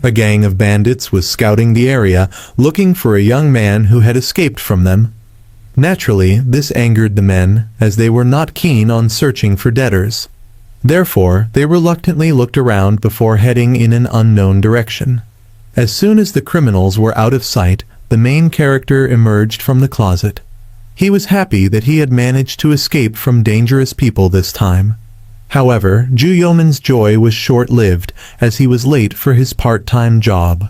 A gang of bandits was scouting the area, looking for a young man who had escaped from them. Naturally, this angered the men, as they were not keen on searching for debtors. Therefore, they reluctantly looked around before heading in an unknown direction. As soon as the criminals were out of sight, the main character emerged from the closet. He was happy that he had managed to escape from dangerous people this time. However, Ju Yeoman's joy was short-lived, as he was late for his part-time job.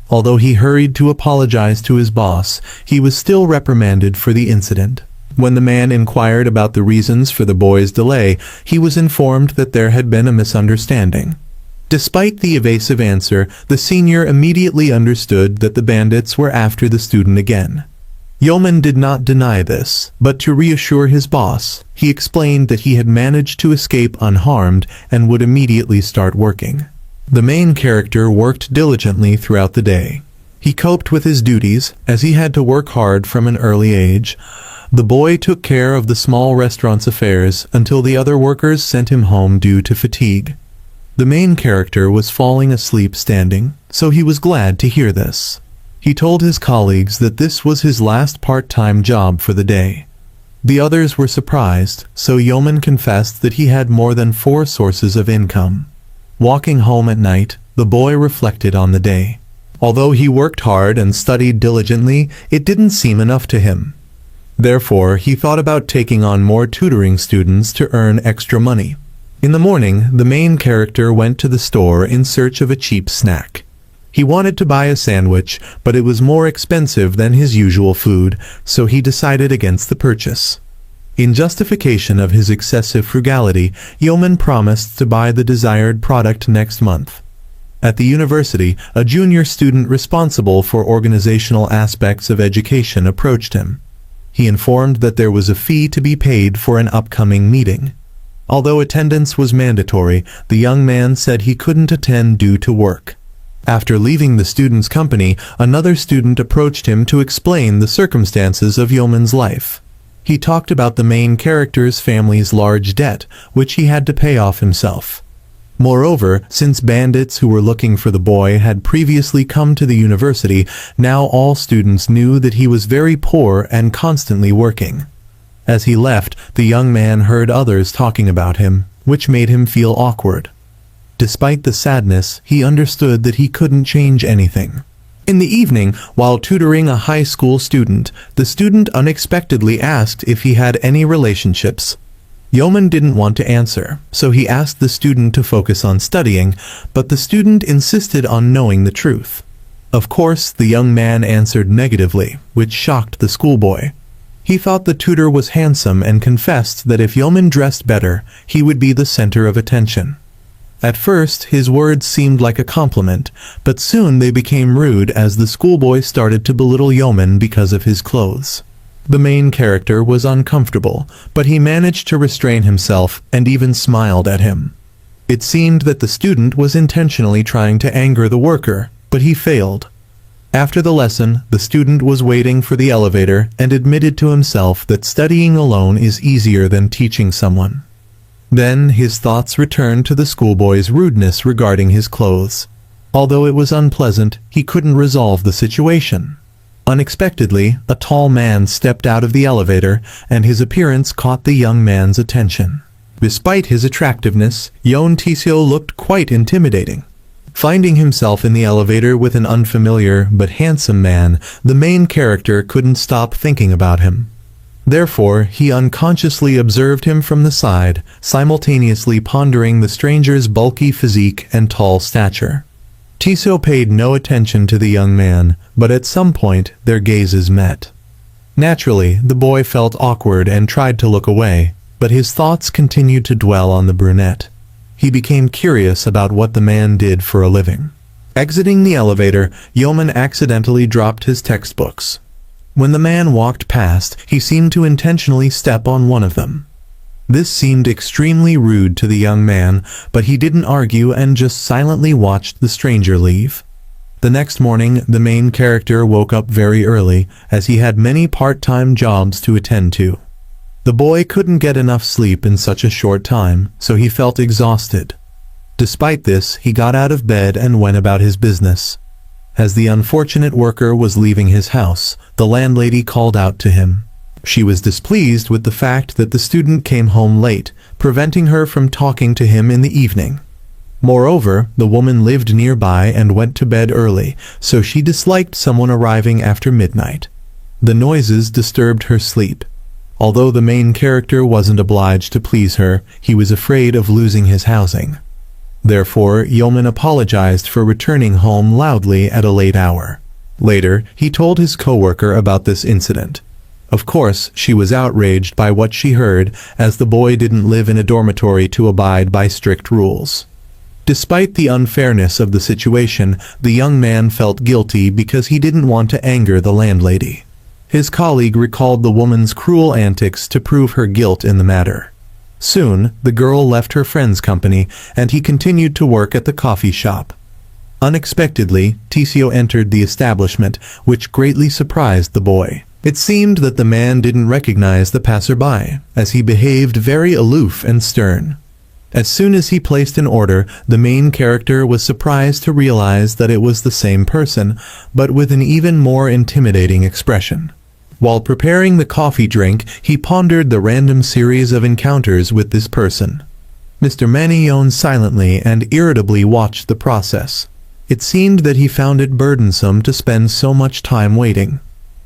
Although he hurried to apologize to his boss, he was still reprimanded for the incident. When the man inquired about the reasons for the boy's delay, he was informed that there had been a misunderstanding. Despite the evasive answer, the senior immediately understood that the bandits were after the student again. Yeoman did not deny this, but to reassure his boss, he explained that he had managed to escape unharmed and would immediately start working. The main character worked diligently throughout the day. He coped with his duties, as he had to work hard from an early age. The boy took care of the small restaurant's affairs until the other workers sent him home due to fatigue. The main character was falling asleep standing, so he was glad to hear this. He told his colleagues that this was his last part-time job for the day. The others were surprised, so Yeoman confessed that he had more than 4 sources of income. Walking home at night, the boy reflected on the day. Although he worked hard and studied diligently, it didn't seem enough to him. Therefore, he thought about taking on more tutoring students to earn extra money. In the morning, the main character went to the store in search of a cheap snack. He wanted to buy a sandwich, but it was more expensive than his usual food, so he decided against the purchase. In justification of his excessive frugality, Yeoman promised to buy the desired product next month. At the university, a junior student responsible for organizational aspects of education approached him. He informed that there was a fee to be paid for an upcoming meeting. Although attendance was mandatory, the young man said he couldn't attend due to work. After leaving the student's company, another student approached him to explain the circumstances of Yeoman's life. He talked about the main character's family's large debt, which he had to pay off himself. Moreover, since bandits who were looking for the boy had previously come to the university, now all students knew that he was very poor and constantly working. As he left, the young man heard others talking about him, which made him feel awkward. Despite the sadness, he understood that he couldn't change anything. In the evening, while tutoring a high school student, the student unexpectedly asked if he had any relationships. Yeoman didn't want to answer, so he asked the student to focus on studying, but the student insisted on knowing the truth. Of course, the young man answered negatively, which shocked the schoolboy. He thought the tutor was handsome and confessed that if Yeoman dressed better, he would be the center of attention. At first, his words seemed like a compliment, but soon they became rude as the schoolboy started to belittle Yeoman because of his clothes. The main character was uncomfortable, but he managed to restrain himself and even smiled at him. It seemed that the student was intentionally trying to anger the worker, but he failed. After the lesson, the student was waiting for the elevator and admitted to himself that studying alone is easier than teaching someone. Then his thoughts returned to the schoolboy's rudeness regarding his clothes. Although it was unpleasant, he couldn't resolve the situation. Unexpectedly, a tall man stepped out of the elevator, and his appearance caught the young man's attention. Despite his attractiveness, Yeon Taeseo looked quite intimidating. Finding himself in the elevator with an unfamiliar but handsome man, the main character couldn't stop thinking about him. Therefore, he unconsciously observed him from the side, simultaneously pondering the stranger's bulky physique and tall stature. Taeseo paid no attention to the young man, but at some point their gazes met. Naturally, the boy felt awkward and tried to look away, but his thoughts continued to dwell on the brunette. He became curious about what the man did for a living. Exiting the elevator, Yeoman accidentally dropped his textbooks. When the man walked past, he seemed to intentionally step on one of them. This seemed extremely rude to the young man, but he didn't argue and just silently watched the stranger leave. The next morning, the main character woke up very early, as he had many part-time jobs to attend to. The boy couldn't get enough sleep in such a short time, so he felt exhausted. Despite this, he got out of bed and went about his business. As the unfortunate worker was leaving his house, the landlady called out to him. She was displeased with the fact that the student came home late, preventing her from talking to him in the evening. Moreover, the woman lived nearby and went to bed early, so she disliked someone arriving after midnight. The noises disturbed her sleep. Although the main character wasn't obliged to please her, he was afraid of losing his housing. Therefore, Yeoman apologized for returning home loudly at a late hour. Later, he told his co-worker about this incident. Of course, she was outraged by what she heard, as the boy didn't live in a dormitory to abide by strict rules. Despite the unfairness of the situation, the young man felt guilty because he didn't want to anger the landlady. His colleague recalled the woman's cruel antics to prove her guilt in the matter. Soon, the girl left her friend's company, and he continued to work at the coffee shop. Unexpectedly, Tisio entered the establishment, which greatly surprised the boy. It seemed that the man didn't recognize the passerby, as he behaved very aloof and stern. As soon as he placed an order, the main character was surprised to realize that it was the same person, but with an even more intimidating expression. While preparing the coffee drink, he pondered the random series of encounters with this person. Mr. Manion silently and irritably watched the process. It seemed that he found it burdensome to spend so much time waiting.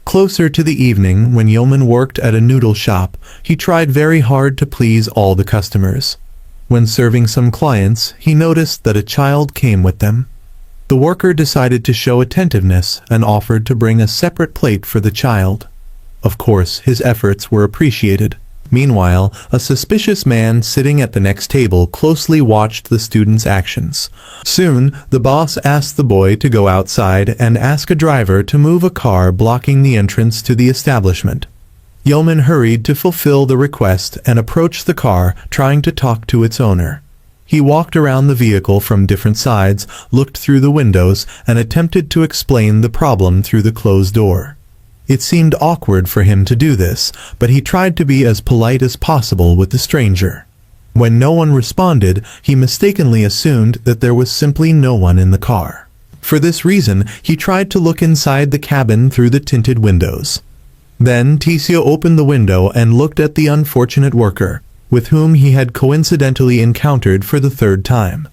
Closer to the evening, when Yeoman worked at a noodle shop, he tried very hard to please all the customers. When serving some clients, he noticed that a child came with them. The worker decided to show attentiveness and offered to bring a separate plate for the child. Of course, his efforts were appreciated. Meanwhile, a suspicious man sitting at the next table closely watched the student's actions. Soon, the boss asked the boy to go outside and ask a driver to move a car blocking the entrance to the establishment. Yeoman hurried to fulfill the request and approached the car, trying to talk to its owner. He walked around the vehicle from different sides, looked through the windows, and attempted to explain the problem through the closed door. It seemed awkward for him to do this, but he tried to be as polite as possible with the stranger. When no one responded, he mistakenly assumed that there was simply no one in the car. For this reason, he tried to look inside the cabin through the tinted windows. Then Tisio opened the window and looked at the unfortunate worker, with whom he had coincidentally encountered for the third time.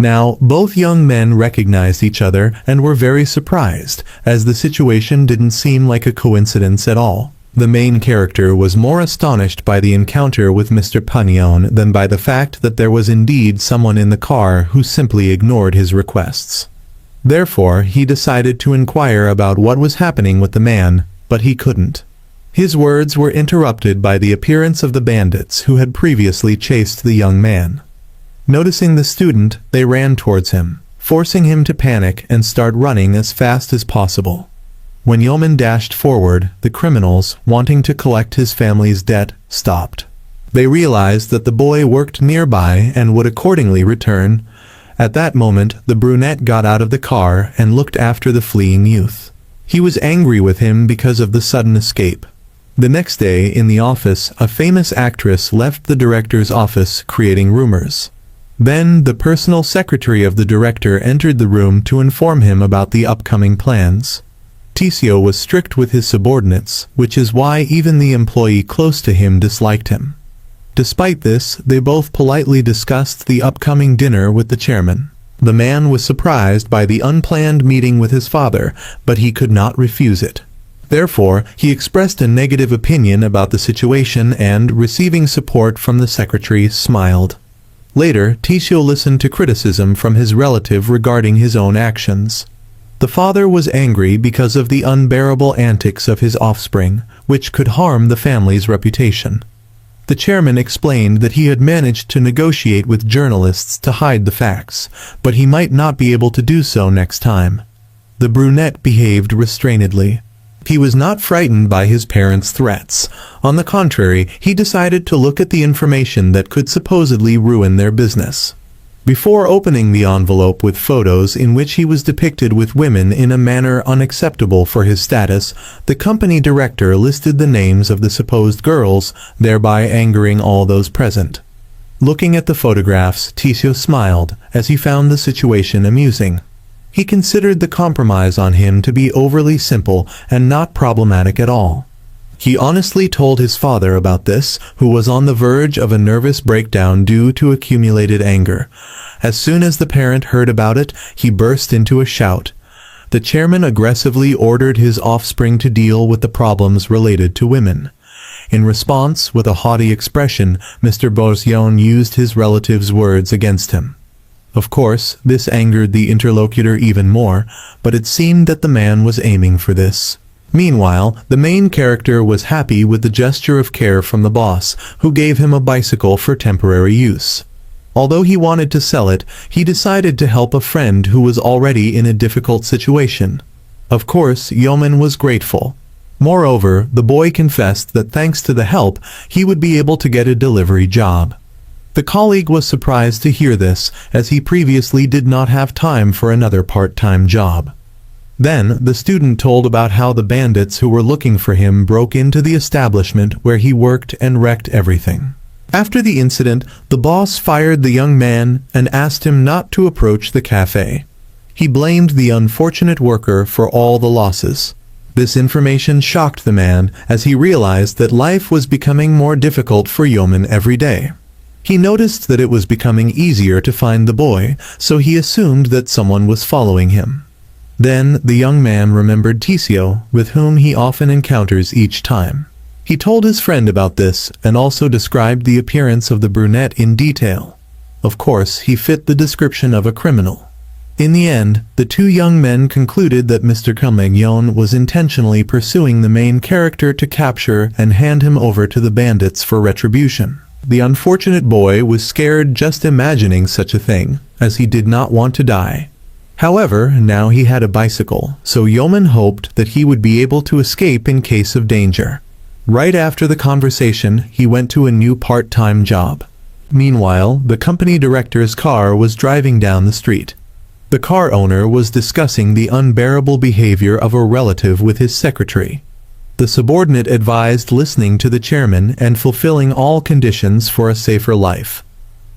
Now, both young men recognized each other and were very surprised, as the situation didn't seem like a coincidence at all. The main character was more astonished by the encounter with Mr. Panion than by the fact that there was indeed someone in the car who simply ignored his requests. Therefore, he decided to inquire about what was happening with the man, but he couldn't. His words were interrupted by the appearance of the bandits who had previously chased the young man. Noticing the student, they ran towards him, forcing him to panic and start running as fast as possible. When Yeoman dashed forward, the criminals, wanting to collect his family's debt, stopped. They realized that the boy worked nearby and would accordingly return. At that moment, the brunette got out of the car and looked after the fleeing youth. He was angry with him because of the sudden escape. The next day, in the office, a famous actress left the director's office, creating rumors. Then, the personal secretary of the director entered the room to inform him about the upcoming plans. Tisio was strict with his subordinates, which is why even the employee close to him disliked him. Despite this, they both politely discussed the upcoming dinner with the chairman. The man was surprised by the unplanned meeting with his father, but he could not refuse it. Therefore, he expressed a negative opinion about the situation and, receiving support from the secretary, smiled. Later, Tisio listened to criticism from his relative regarding his own actions. The father was angry because of the unbearable antics of his offspring, which could harm the family's reputation. The chairman explained that he had managed to negotiate with journalists to hide the facts, but he might not be able to do so next time. The brunette behaved restrainedly. He was not frightened by his parents' threats. On the contrary, he decided to look at the information that could supposedly ruin their business. Before opening the envelope with photos in which he was depicted with women in a manner unacceptable for his status, the company director listed the names of the supposed girls, thereby angering all those present. Looking at the photographs, Tisio smiled as he found the situation amusing. He considered the compromise on him to be overly simple and not problematic at all. He honestly told his father about this, who was on the verge of a nervous breakdown due to accumulated anger. As soon as the parent heard about it, he burst into a shout. The chairman aggressively ordered his offspring to deal with the problems related to women. In response, with a haughty expression, Mr. Boylove used his relative's words against him. Of course, this angered the interlocutor even more, but it seemed that the man was aiming for this. Meanwhile, the main character was happy with the gesture of care from the boss, who gave him a bicycle for temporary use. Although he wanted to sell it, he decided to help a friend who was already in a difficult situation. Of course, Yeoman was grateful. Moreover, the boy confessed that thanks to the help, he would be able to get a delivery job. The colleague was surprised to hear this, as he previously did not have time for another part-time job. Then, the student told about how the bandits who were looking for him broke into the establishment where he worked and wrecked everything. After the incident, the boss fired the young man and asked him not to approach the cafe. He blamed the unfortunate worker for all the losses. This information shocked the man, as he realized that life was becoming more difficult for Yeoman every day. He noticed that it was becoming easier to find the boy, so he assumed that someone was following him. Then, the young man remembered Tisio, with whom he often encounters each time. He told his friend about this, and also described the appearance of the brunette in detail. Of course, he fit the description of a criminal. In the end, the two young men concluded that Mr. Kumegyeon was intentionally pursuing the main character to capture and hand him over to the bandits for retribution. The unfortunate boy was scared just imagining such a thing, as he did not want to die. However, now he had a bicycle, so Yeoman hoped that he would be able to escape in case of danger. Right after the conversation, he went to a new part-time job. Meanwhile, the company director's car was driving down the street. The car owner was discussing the unbearable behavior of a relative with his secretary. The subordinate advised listening to the chairman and fulfilling all conditions for a safer life.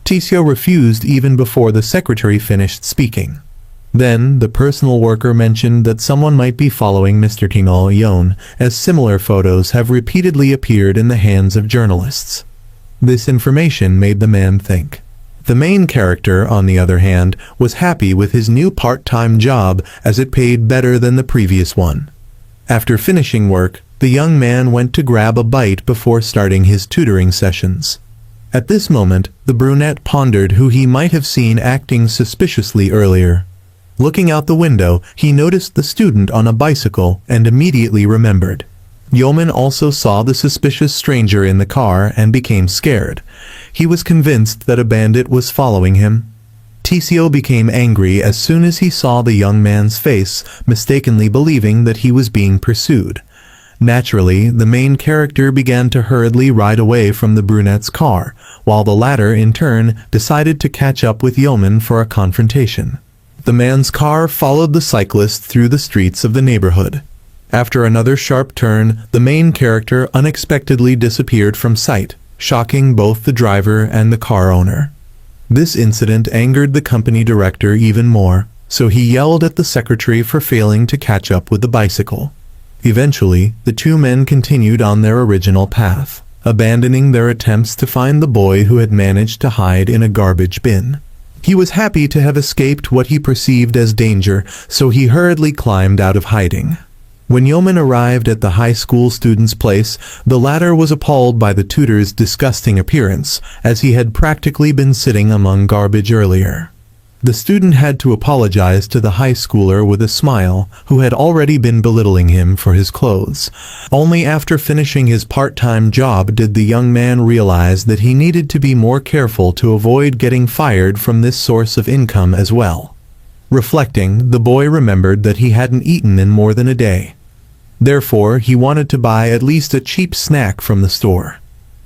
Tisio refused even before the secretary finished speaking. Then, the personal worker mentioned that someone might be following Mr. Kumegyeon, as similar photos have repeatedly appeared in the hands of journalists. This information made the man think. The main character, on the other hand, was happy with his new part-time job as it paid better than the previous one. After finishing work, the young man went to grab a bite before starting his tutoring sessions. At this moment, the brunette pondered who he might have seen acting suspiciously earlier. Looking out the window, he noticed the student on a bicycle and immediately remembered. Yeoman also saw the suspicious stranger in the car and became scared. He was convinced that a bandit was following him. Tisio became angry as soon as he saw the young man's face, mistakenly believing that he was being pursued. Naturally, the main character began to hurriedly ride away from the brunette's car, while the latter, in turn, decided to catch up with Yeoman for a confrontation. The man's car followed the cyclist through the streets of the neighborhood. After another sharp turn, the main character unexpectedly disappeared from sight, shocking both the driver and the car owner. This incident angered the company director even more, so he yelled at the secretary for failing to catch up with the bicycle. Eventually, the two men continued on their original path, abandoning their attempts to find the boy who had managed to hide in a garbage bin. He was happy to have escaped what he perceived as danger, so he hurriedly climbed out of hiding. When Yeoman arrived at the high school student's place, the latter was appalled by the tutor's disgusting appearance, as he had practically been sitting among garbage earlier. The student had to apologize to the high schooler with a smile, who had already been belittling him for his clothes. Only after finishing his part-time job did the young man realize that he needed to be more careful to avoid getting fired from this source of income as well. Reflecting, the boy remembered that he hadn't eaten in more than a day. Therefore, he wanted to buy at least a cheap snack from the store.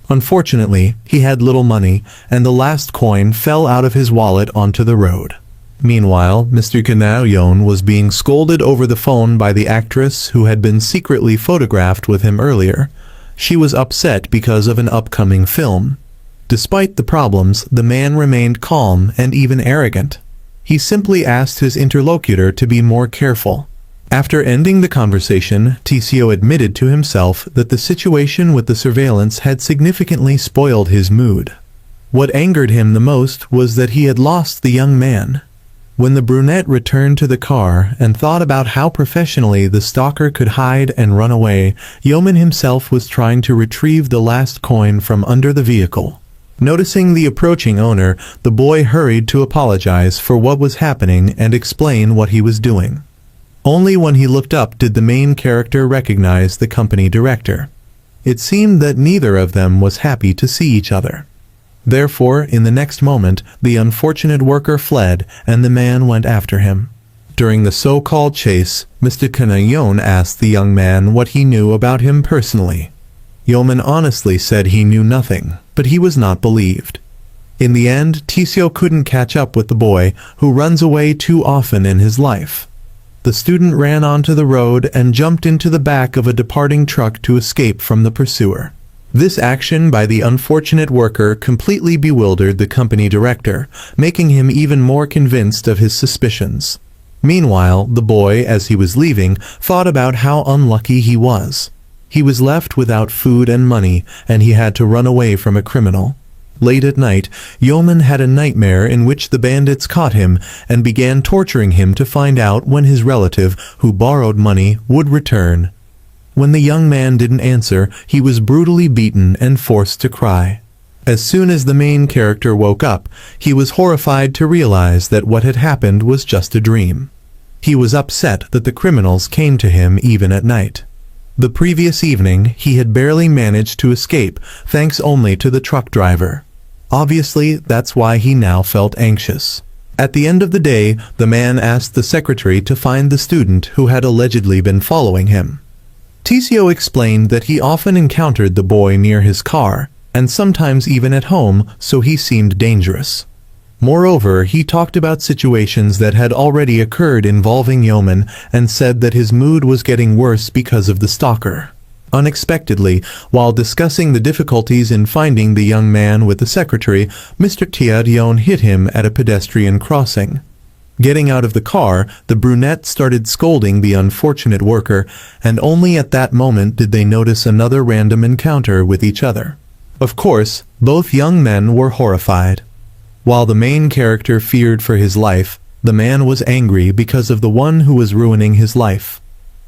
Unfortunately, he had little money, and the last coin fell out of his wallet onto the road. Meanwhile, Mr. Kumegyeon was being scolded over the phone by the actress who had been secretly photographed with him earlier. She was upset because of an upcoming film. Despite the problems, the man remained calm and even arrogant. He simply asked his interlocutor to be more careful. After ending the conversation, Tisio admitted to himself that the situation with the surveillance had significantly spoiled his mood. What angered him the most was that he had lost the young man. When the brunette returned to the car and thought about how professionally the stalker could hide and run away, Yeoman himself was trying to retrieve the last coin from under the vehicle. Noticing the approaching owner, the boy hurried to apologize for what was happening and explain what he was doing. Only when he looked up did the main character recognize the company director. It seemed that neither of them was happy to see each other. Therefore, in the next moment, the unfortunate worker fled, and the man went after him. During the so-called chase, Mr. Kanayon asked the young man what he knew about him personally. Yeoman honestly said he knew nothing, but he was not believed. In the end, Tisio couldn't catch up with the boy, who runs away too often in his life. The student ran onto the road and jumped into the back of a departing truck to escape from the pursuer. This action by the unfortunate worker completely bewildered the company director, making him even more convinced of his suspicions. Meanwhile, the boy, as he was leaving, thought about how unlucky he was. He was left without food and money, and he had to run away from a criminal. Late at night, Yeoman had a nightmare in which the bandits caught him and began torturing him to find out when his relative, who borrowed money, would return. When the young man didn't answer, he was brutally beaten and forced to cry. As soon as the main character woke up, he was horrified to realize that what had happened was just a dream. He was upset that the criminals came to him even at night. The previous evening, he had barely managed to escape, thanks only to the truck driver. Obviously, that's why he now felt anxious. At the end of the day, the man asked the secretary to find the student who had allegedly been following him. Tisio explained that he often encountered the boy near his car, and sometimes even at home, so he seemed dangerous. Moreover, he talked about situations that had already occurred involving Yeoman and said that his mood was getting worse because of the stalker. Unexpectedly, while discussing the difficulties in finding the young man with the secretary, Mr. Tiadion hit him at a pedestrian crossing. Getting out of the car, the brunette started scolding the unfortunate worker, and only at that moment did they notice another random encounter with each other. Of course, both young men were horrified. While the main character feared for his life, the man was angry because of the one who was ruining his life.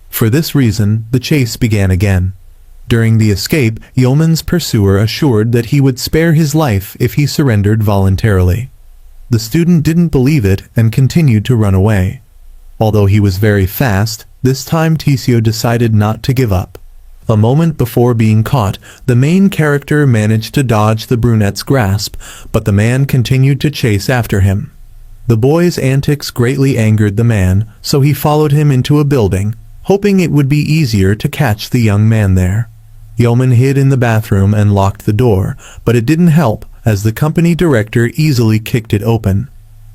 For this reason, the chase began again. During the escape, Yeoman's pursuer assured that he would spare his life if he surrendered voluntarily. The student didn't believe it and continued to run away. Although he was very fast, this time Tisio decided not to give up. A moment before being caught, the main character managed to dodge the brunette's grasp, but the man continued to chase after him. The boy's antics greatly angered the man, so he followed him into a building, hoping it would be easier to catch the young man there. Yeoman hid in the bathroom and locked the door, but it didn't help, as the company director easily kicked it open.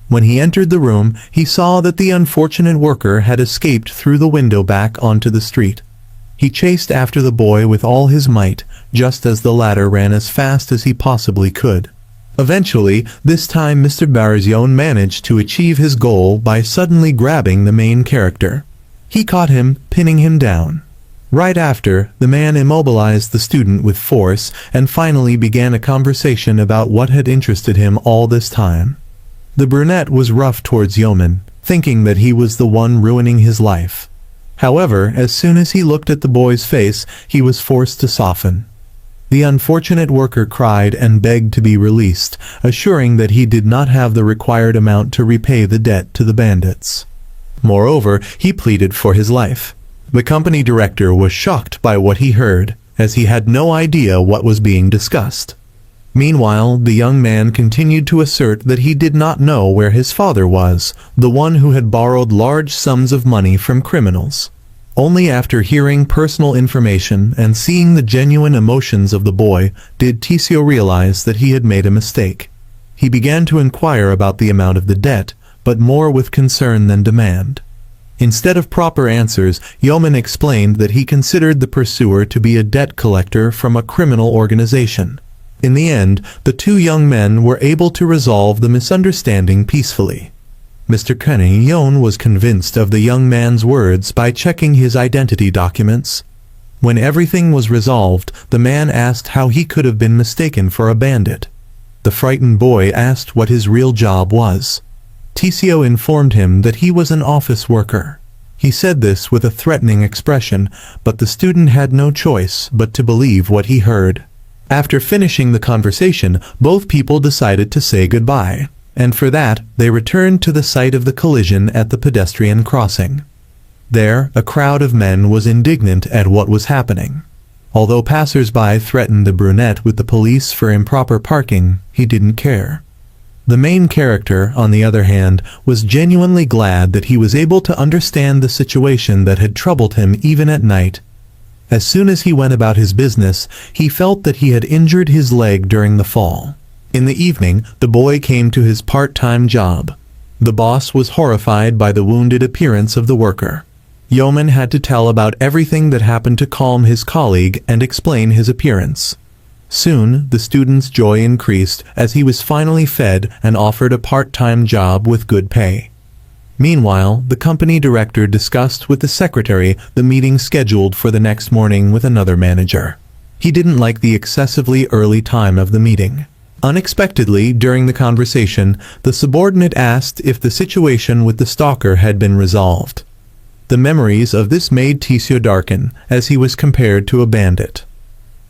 When he entered the room, he saw that the unfortunate worker had escaped through the window back onto the street. He chased after the boy with all his might, just as the latter ran as fast as he possibly could. Eventually, this time Mr. Barzyon managed to achieve his goal by suddenly grabbing the main character. He caught him, pinning him down. Right after, the man immobilized the student with force and finally began a conversation about what had interested him all this time. The brunette was rough towards Yeoman, thinking that he was the one ruining his life. However, as soon as he looked at the boy's face, he was forced to soften. The unfortunate worker cried and begged to be released, assuring that he did not have the required amount to repay the debt to the bandits. Moreover, he pleaded for his life. The company director was shocked by what he heard, as he had no idea what was being discussed. Meanwhile, the young man continued to assert that he did not know where his father was, the one who had borrowed large sums of money from criminals. Only after hearing personal information and seeing the genuine emotions of the boy did Tisio realize that he had made a mistake. He began to inquire about the amount of the debt, but more with concern than demand. Instead of proper answers, Yeoman explained that he considered the pursuer to be a debt collector from a criminal organization. In the end, the two young men were able to resolve the misunderstanding peacefully. Mr. Yon was convinced of the young man's words by checking his identity documents. When everything was resolved, the man asked how he could have been mistaken for a bandit. The frightened boy asked what his real job was. Tisio informed him that he was an office worker. He said this with a threatening expression, but the student had no choice but to believe what he heard. After finishing the conversation, both people decided to say goodbye, and for that, they returned to the site of the collision at the pedestrian crossing. There, a crowd of men was indignant at what was happening. Although passers-by threatened the brunette with the police for improper parking, he didn't care. The main character, on the other hand, was genuinely glad that he was able to understand the situation that had troubled him even at night. As soon as he went about his business, he felt that he had injured his leg during the fall. In the evening, the boy came to his part-time job. The boss was horrified by the wounded appearance of the worker. Yeoman had to tell about everything that happened to calm his colleague and explain his appearance. Soon, the student's joy increased as he was finally fed and offered a part-time job with good pay. Meanwhile, the company director discussed with the secretary the meeting scheduled for the next morning with another manager. He didn't like the excessively early time of the meeting. Unexpectedly, during the conversation, the subordinate asked if the situation with the stalker had been resolved. The memories of this made Tisio darken, as he was compared to a bandit.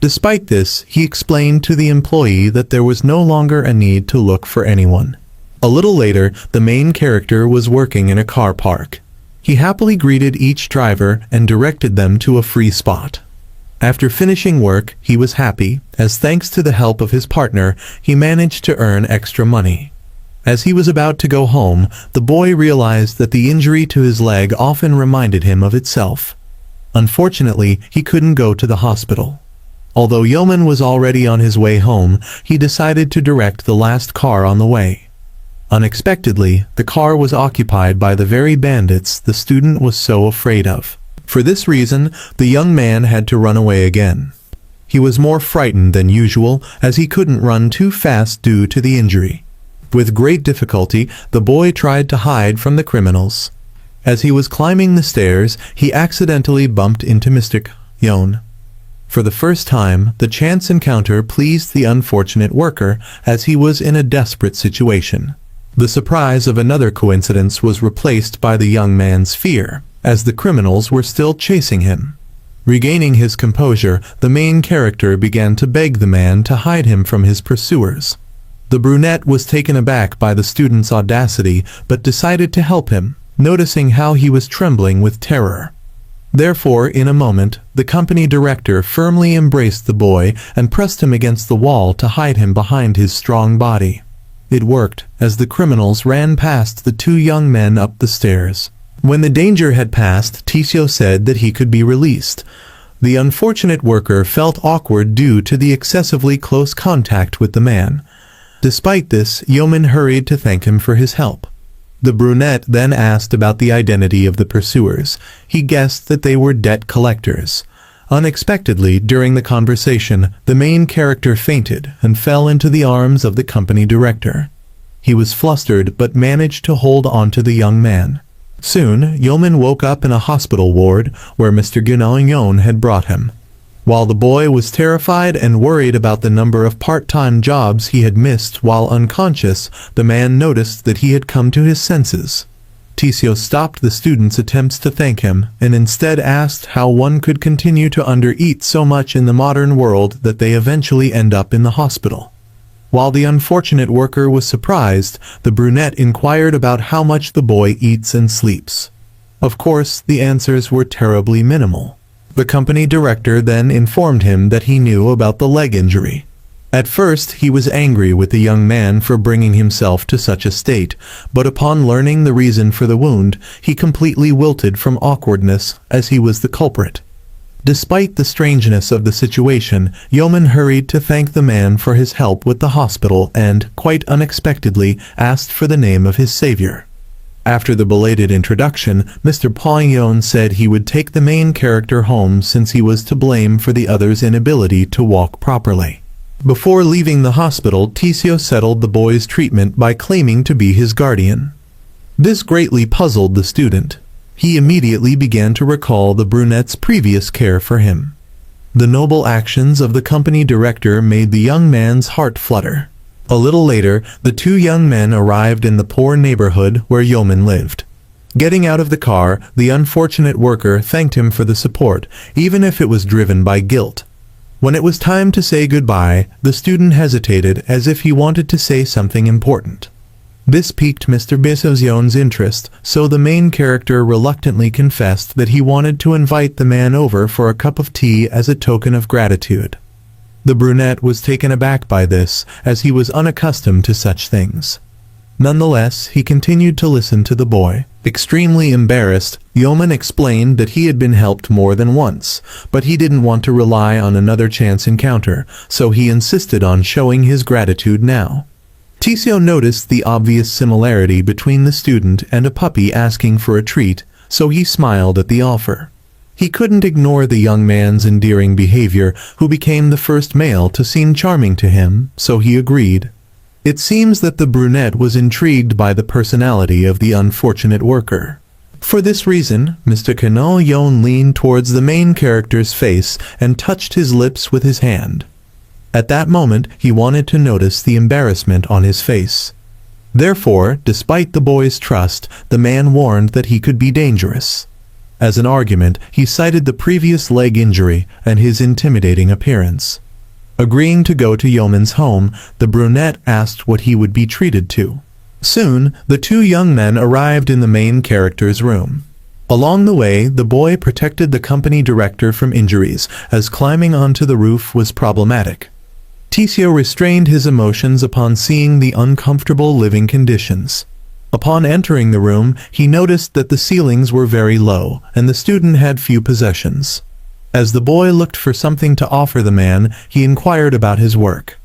Despite this, he explained to the employee that there was no longer a need to look for anyone. A little later, the main character was working in a car park. He happily greeted each driver and directed them to a free spot. After finishing work, he was happy, as thanks to the help of his partner, he managed to earn extra money. As he was about to go home, the boy realized that the injury to his leg often reminded him of itself. Unfortunately, he couldn't go to the hospital. Although Yeoman was already on his way home, he decided to direct the last car on the way. Unexpectedly, the car was occupied by the very bandits the student was so afraid of. For this reason, the young man had to run away again. He was more frightened than usual, as he couldn't run too fast due to the injury. With great difficulty, the boy tried to hide from the criminals. As he was climbing the stairs, he accidentally bumped into Mr. Yon. For the first time, the chance encounter pleased the unfortunate worker, as he was in a desperate situation. The surprise of another coincidence was replaced by the young man's fear, as the criminals were still chasing him. Regaining his composure, the main character began to beg the man to hide him from his pursuers. The brunette was taken aback by the student's audacity, but decided to help him, noticing how he was trembling with terror. Therefore, in a moment, the company director firmly embraced the boy and pressed him against the wall to hide him behind his strong body. It worked, as the criminals ran past the two young men up the stairs. When the danger had passed, Tisio said that he could be released. The unfortunate worker felt awkward due to the excessively close contact with the man. Despite this, Yeoman hurried to thank him for his help. The brunette then asked about the identity of the pursuers. He guessed that they were debt collectors. Unexpectedly, during the conversation, the main character fainted and fell into the arms of the company director. He was flustered but managed to hold on to the young man. Soon, Yeoman woke up in a hospital ward where Mr. Yon had brought him. While the boy was terrified and worried about the number of part-time jobs he had missed while unconscious, the man noticed that he had come to his senses. Tisio stopped the student's attempts to thank him, and instead asked how one could continue to undereat so much in the modern world that they eventually end up in the hospital. While the unfortunate worker was surprised, the brunette inquired about how much the boy eats and sleeps. Of course, the answers were terribly minimal. The company director then informed him that he knew about the leg injury. At first, he was angry with the young man for bringing himself to such a state, but upon learning the reason for the wound, he completely wilted from awkwardness, as he was the culprit. Despite the strangeness of the situation, Yeoman hurried to thank the man for his help with the hospital and, quite unexpectedly, asked for the name of his savior. After the belated introduction, Mr. Yon said he would take the main character home since he was to blame for the other's inability to walk properly. Before leaving the hospital, Tisio settled the boy's treatment by claiming to be his guardian. This greatly puzzled the student. He immediately began to recall the brunette's previous care for him. The noble actions of the company director made the young man's heart flutter. A little later, the two young men arrived in the poor neighborhood where Yeoman lived. Getting out of the car, the unfortunate worker thanked him for the support, even if it was driven by guilt. When it was time to say goodbye, the student hesitated as if he wanted to say something important. This piqued Mr. Bisozion's interest, so the main character reluctantly confessed that he wanted to invite the man over for a cup of tea as a token of gratitude. The brunette was taken aback by this, as he was unaccustomed to such things. Nonetheless, he continued to listen to the boy. Extremely embarrassed, Yeoman explained that he had been helped more than once, but he didn't want to rely on another chance encounter, so he insisted on showing his gratitude now. Tisio noticed the obvious similarity between the student and a puppy asking for a treat, so he smiled at the offer. He couldn't ignore the young man's endearing behavior, who became the first male to seem charming to him, so he agreed. It seems that the brunette was intrigued by the personality of the unfortunate worker. For this reason, Mr. Kano-yon leaned towards the main character's face and touched his lips with his hand. At that moment, he wanted to notice the embarrassment on his face. Therefore, despite the boy's trust, the man warned that he could be dangerous. As an argument, he cited the previous leg injury and his intimidating appearance. Agreeing to go to Yeoman's home, the brunette asked what he would be treated to. Soon, the two young men arrived in the main character's room. Along the way, the boy protected the company director from injuries, as climbing onto the roof was problematic. Tisio restrained his emotions upon seeing the uncomfortable living conditions. Upon entering the room, he noticed that the ceilings were very low, and the student had few possessions. As the boy looked for something to offer the man, he inquired about his work.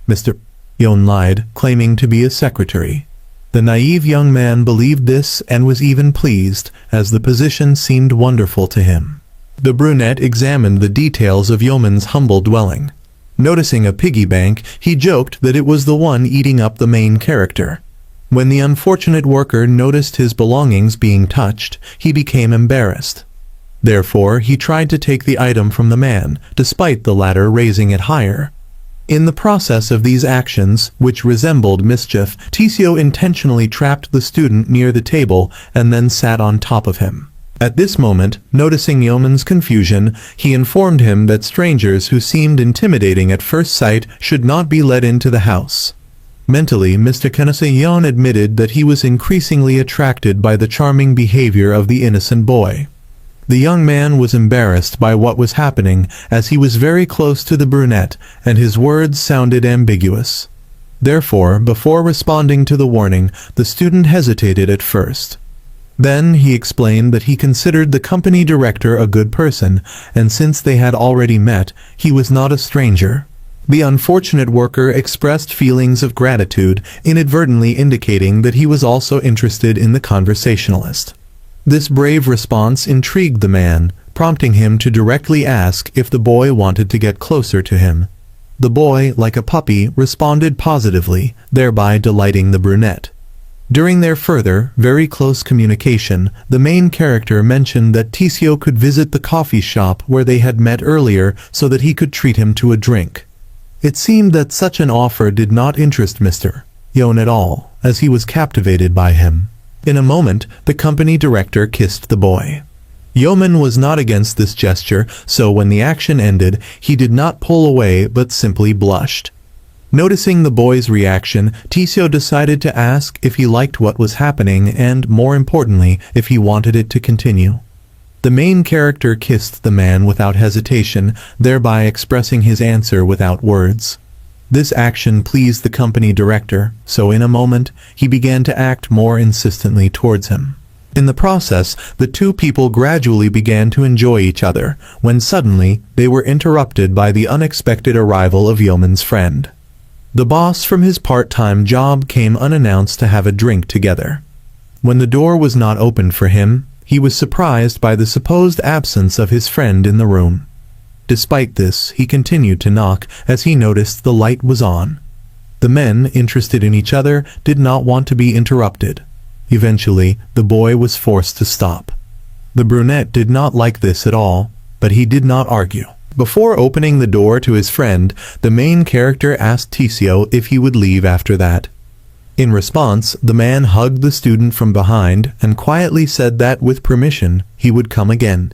Mr. Yon lied, claiming to be a secretary. The naive young man believed this and was even pleased, as the position seemed wonderful to him. The brunette examined the details of Yeoman's humble dwelling. Noticing a piggy bank, he joked that it was the one eating up the main character. When the unfortunate worker noticed his belongings being touched, he became embarrassed. Therefore, he tried to take the item from the man, despite the latter raising it higher. In the process of these actions, which resembled mischief, Tisio intentionally trapped the student near the table and then sat on top of him. At this moment, noticing Yeoman's confusion, he informed him that strangers who seemed intimidating at first sight should not be let into the house. Mentally, Mr. Kanasayon admitted that he was increasingly attracted by the charming behavior of the innocent boy. The young man was embarrassed by what was happening, as he was very close to the brunette, and his words sounded ambiguous. Therefore, before responding to the warning, the student hesitated at first. Then he explained that he considered the company director a good person, and since they had already met, he was not a stranger. The unfortunate worker expressed feelings of gratitude, inadvertently indicating that he was also interested in the conversationalist. This brave response intrigued the man, prompting him to directly ask if the boy wanted to get closer to him. The boy, like a puppy, responded positively, thereby delighting the brunette. During their further, very close communication, the main character mentioned that Tisio could visit the coffee shop where they had met earlier so that he could treat him to a drink. It seemed that such an offer did not interest Mr. Yon at all, as he was captivated by him. In a moment, the company director kissed the boy. Yeoman was not against this gesture, so when the action ended, he did not pull away but simply blushed. Noticing the boy's reaction, Tisio decided to ask if he liked what was happening and, more importantly, if he wanted it to continue. The main character kissed the man without hesitation, thereby expressing his answer without words. This action pleased the company director, so in a moment, he began to act more insistently towards him. In the process, the two people gradually began to enjoy each other, when suddenly, they were interrupted by the unexpected arrival of Yeoman's friend. The boss from his part-time job came unannounced to have a drink together. When the door was not opened for him, he was surprised by the supposed absence of his friend in the room. Despite this, he continued to knock as he noticed the light was on. The men, interested in each other, did not want to be interrupted. Eventually, the boy was forced to stop. The brunette did not like this at all, but he did not argue. Before opening the door to his friend, the main character asked Tisio if he would leave after that. In response, the man hugged the student from behind and quietly said that with permission, he would come again.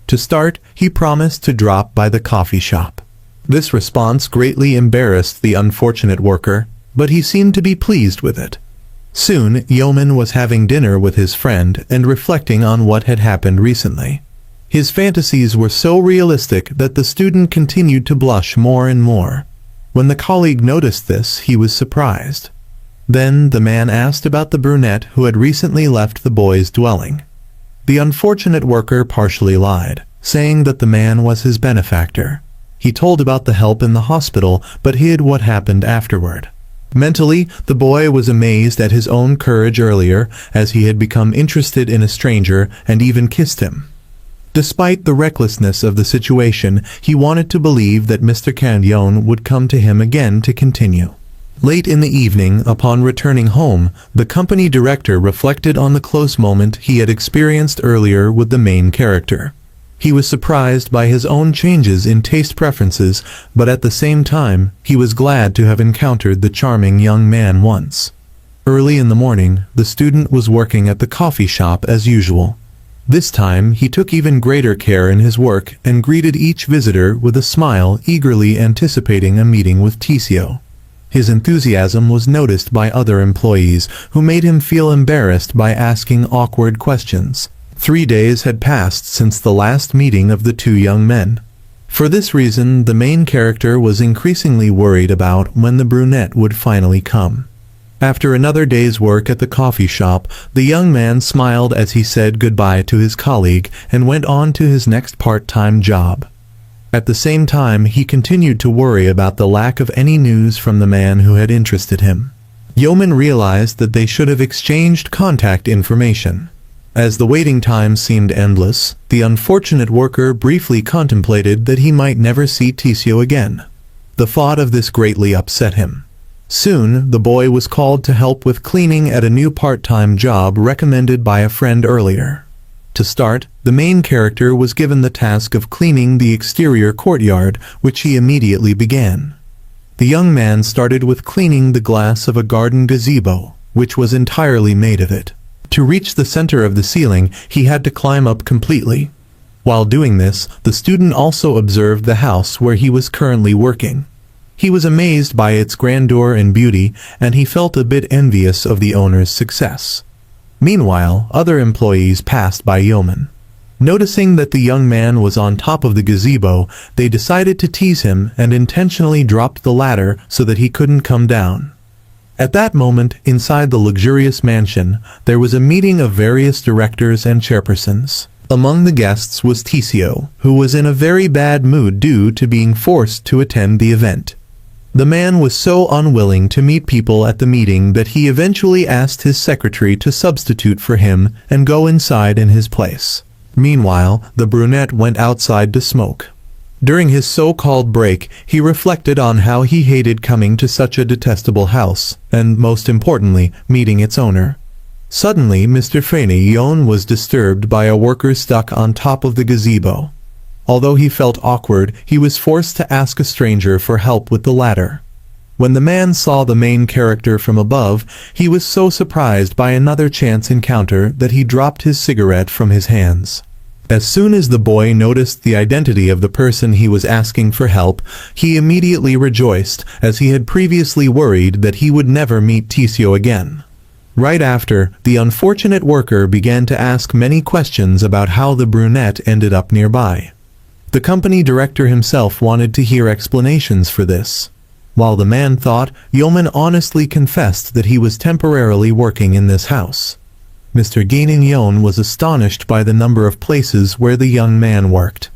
To start, he promised to drop by the coffee shop. This response greatly embarrassed the unfortunate worker, but he seemed to be pleased with it. Soon, Yeoman was having dinner with his friend and reflecting on what had happened recently. His fantasies were so realistic that the student continued to blush more and more. When the colleague noticed this, he was surprised. Then the man asked about the brunette who had recently left the boy's dwelling. The unfortunate worker partially lied, saying that the man was his benefactor. He told about the help in the hospital, but hid what happened afterward. Mentally, the boy was amazed at his own courage earlier, as he had become interested in a stranger and even kissed him. Despite the recklessness of the situation, he wanted to believe that Mr. Kang-yeon would come to him again to continue. Late in the evening, upon returning home, the company director reflected on the close moment he had experienced earlier with the main character. He was surprised by his own changes in taste preferences, but at the same time, he was glad to have encountered the charming young man once. Early in the morning, the student was working at the coffee shop as usual. This time, he took even greater care in his work and greeted each visitor with a smile, eagerly anticipating a meeting with Tisio. His enthusiasm was noticed by other employees, who made him feel embarrassed by asking awkward questions. 3 days had passed since the last meeting of the two young men. For this reason, the main character was increasingly worried about when the brunette would finally come. After another day's work at the coffee shop, the young man smiled as he said goodbye to his colleague and went on to his next part-time job. At the same time, he continued to worry about the lack of any news from the man who had interested him. Yeoman realized that they should have exchanged contact information. As the waiting time seemed endless, the unfortunate worker briefly contemplated that he might never see Tisio again. The thought of this greatly upset him. Soon, the boy was called to help with cleaning at a new part-time job recommended by a friend earlier. To start, the main character was given the task of cleaning the exterior courtyard, which he immediately began. The young man started with cleaning the glass of a garden gazebo, which was entirely made of it. To reach the center of the ceiling, he had to climb up completely. While doing this, the student also observed the house where he was currently working. He was amazed by its grandeur and beauty, and he felt a bit envious of the owner's success. Meanwhile, other employees passed by Yeoman. Noticing that the young man was on top of the gazebo, they decided to tease him and intentionally dropped the ladder so that he couldn't come down. At that moment, inside the luxurious mansion, there was a meeting of various directors and chairpersons. Among the guests was Tisio, who was in a very bad mood due to being forced to attend the event. The man was so unwilling to meet people at the meeting that he eventually asked his secretary to substitute for him and go inside in his place. Meanwhile, the brunette went outside to smoke. During his so-called break, he reflected on how he hated coming to such a detestable house, and most importantly, meeting its owner. Suddenly, Mr. Yeon was disturbed by a worker stuck on top of the gazebo. Although he felt awkward, he was forced to ask a stranger for help with the ladder. When the man saw the main character from above, he was so surprised by another chance encounter that he dropped his cigarette from his hands. As soon as the boy noticed the identity of the person he was asking for help, he immediately rejoiced, as he had previously worried that he would never meet Tisio again. Right after, the unfortunate worker began to ask many questions about how the brunette ended up nearby. The company director himself wanted to hear explanations for this. While the man thought, Yeoman honestly confessed that he was temporarily working in this house. Mr. Yeon was astonished by the number of places where the young man worked.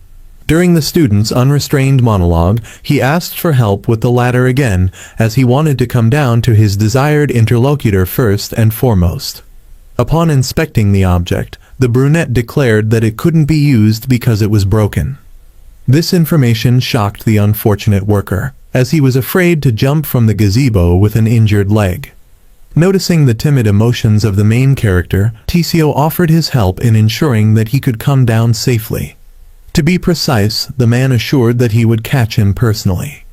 During the student's unrestrained monologue, he asked for help with the ladder again, as he wanted to come down to his desired interlocutor first and foremost. Upon inspecting the object, the brunette declared that it couldn't be used because it was broken. This information shocked the unfortunate worker, as he was afraid to jump from the gazebo with an injured leg. Noticing the timid emotions of the main character, Tisio offered his help in ensuring that he could come down safely. To be precise, the man assured that he would catch him personally.